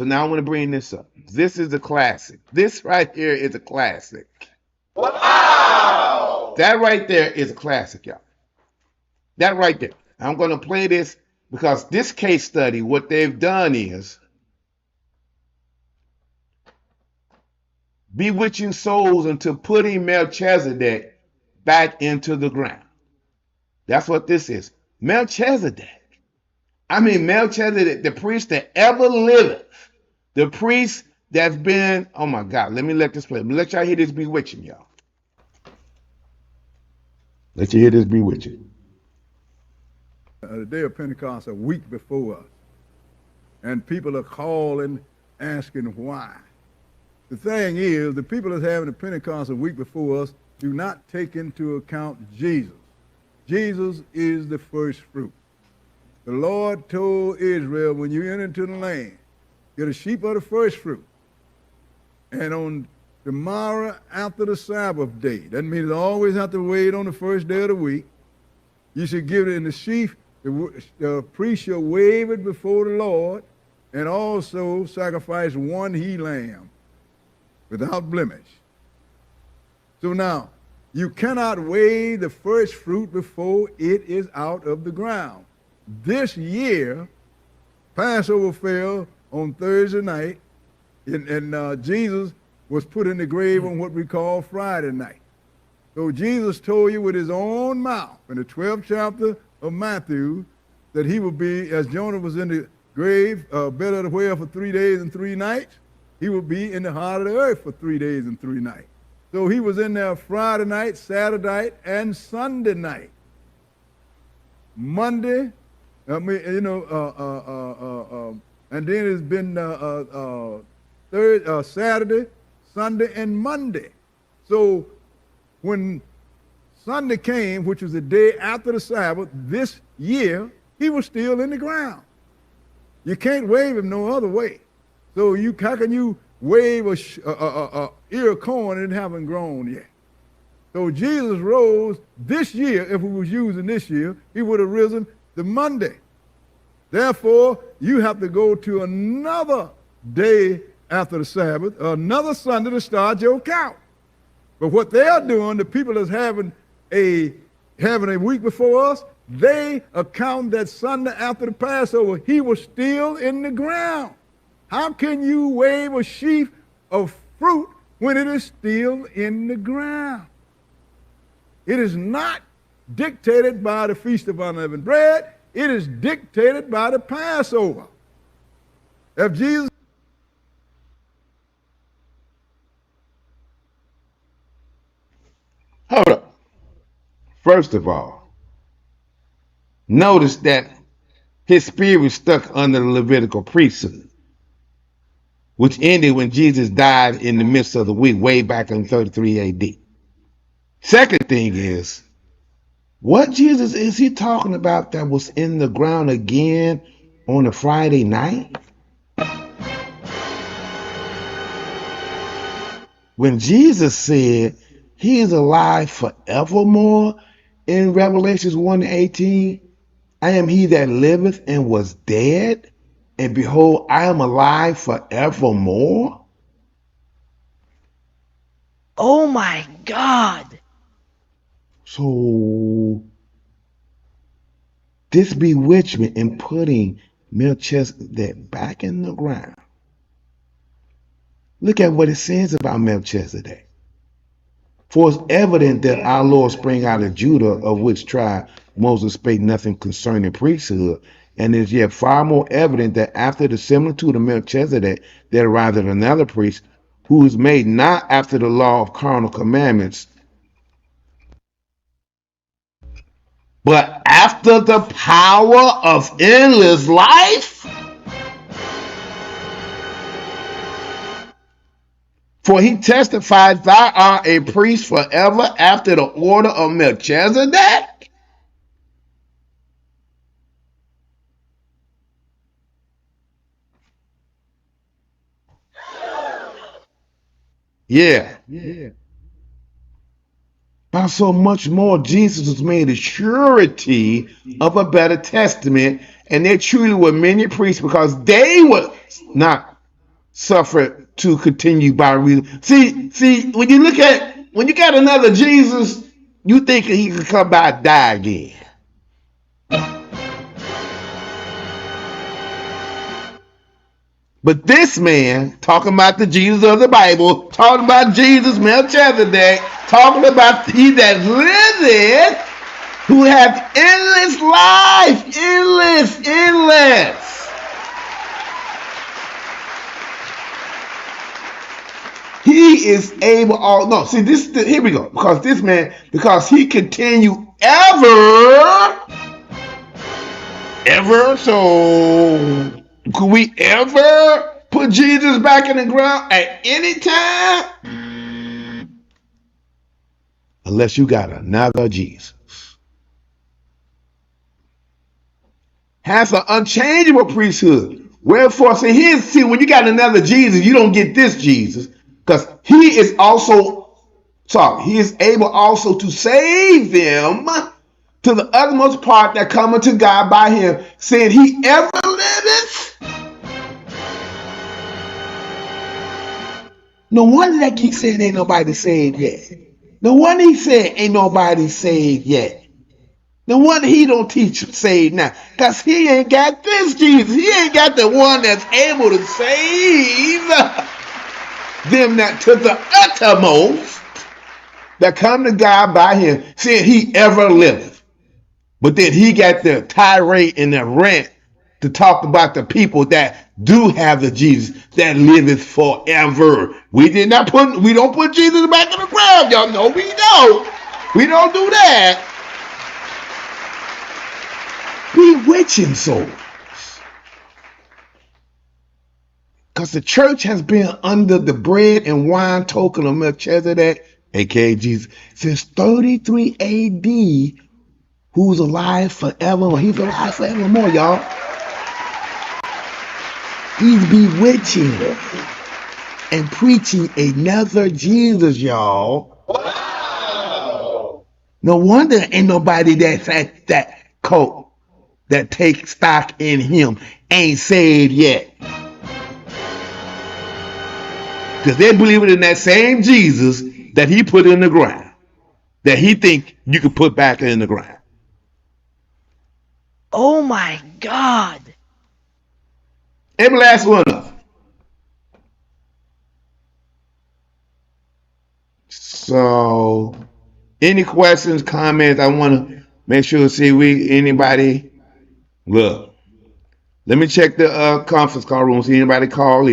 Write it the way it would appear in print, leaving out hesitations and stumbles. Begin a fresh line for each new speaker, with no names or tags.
So now I want to bring this up. This is a classic. This right here is a classic. Wow! That right there is a classic, y'all. That right there. I'm going to play this because this case study, what they've done is bewitching souls into putting Melchizedek back into the ground. That's what this is. Melchizedek. Melchizedek, the priest that ever liveth. The priest that's been, oh my God, let me let this play. Let y'all hear this bewitching, y'all. Let you hear this bewitching.
The day of Pentecost a week before us. And people are calling, asking why. The thing is, the people that's having the Pentecost a week before us do not take into account Jesus. Jesus is the first fruit. The Lord told Israel, when you enter into the land, get a sheep of the first fruit. And on tomorrow after the Sabbath day, that means you always have to wait on the first day of the week, you should give it in the sheaf. The priest shall wave it before the Lord, and also sacrifice one he-lamb without blemish. So now, you cannot wave the first fruit before it is out of the ground. This year, Passover fell on Thursday night, and Jesus was put in the grave on what we call Friday night. So Jesus told you with his own mouth in the 12th chapter of Matthew that he would be, as Jonah was in the grave, bed of the whale for 3 days and 3 nights, he would be in the heart of the earth for 3 days and 3 nights. So he was in there Friday night, Saturday night, and Sunday night. Monday, and then it's been Saturday, Sunday, and Monday. So when Sunday came, which was the day after the Sabbath, this year, he was still in the ground. You can't wave him no other way. So how can you wave a ear of corn and it haven't grown yet? So Jesus rose this year. If we was using this year, he would have risen the Monday. Therefore, you have to go to another day after the Sabbath, another Sunday to start your count. But what they are doing, the people that's having a week before us, they account that Sunday after the Passover, he was still in the ground. How can you wave a sheaf of fruit when it is still in the ground? It is not dictated by the Feast of Unleavened Bread. It is dictated by the Passover. If Jesus...
Hold up. First of all, notice that his spirit was stuck under the Levitical priesthood, which ended when Jesus died in the midst of the week, way back in 33 AD. Second thing is, what Jesus is he talking about that was in the ground again on a Friday night? When Jesus said he is alive forevermore in Revelations 1:18, I am he that liveth and was dead, and behold, I am alive forevermore.
Oh my God.
So this bewitchment and putting Melchizedek back in the ground. Look at what it says about Melchizedek. For it's evident that our Lord sprang out of Judah, of which tribe Moses spake nothing concerning priesthood, and it is yet far more evident that after the similitude of Melchizedek there arises another priest, who is made not after the law of carnal commandments, but after the power of endless life. For he testified, thou art a priest forever after the order of Melchizedek. Yeah. By so much more, Jesus was made a surety of a better testament, and they truly were many priests because they were not suffered to continue by reason. See, when you got another Jesus, you think he could come by and die again. But this man, talking about the Jesus of the Bible, talking about Jesus, Melchizedek, talking about he that liveth, who hath endless life, endless. He is able all no. See this here we go. Because this man, because he continue ever. So could we ever put Jesus back in the ground at any time? Unless you got another Jesus. Has an unchangeable priesthood. Wherefore, see, when you got another Jesus, you don't get this Jesus. Because he is able also to save them to the uttermost part that cometh to God by him, saying he ever liveth. No wonder that keep saying ain't nobody saved yet. No wonder he said ain't nobody saved yet. No wonder he don't teach saved now. Because he ain't got this Jesus. He ain't got the one that's able to save them that to the uttermost that come to God by him, saying he ever liveth. But then he got the tirade and the rant to talk about the people that do have the Jesus that liveth forever. We don't put Jesus back in the ground, y'all know we don't. We don't do that. Bewitching souls. Because the church has been under the bread and wine token of Melchizedek, aka Jesus, since 33 AD, who's alive forever. He's alive forevermore, y'all. He's bewitching and preaching another Jesus, y'all. Wow. No wonder ain't nobody that's at that cult that takes stock in him ain't saved yet. Because they believe in that same Jesus that he put in the ground, that he think you could put back in the ground.
Oh my God.
Every last one of them. So, any questions, comments? I want to make sure to see anybody. Look, let me check the conference call room, see anybody call in.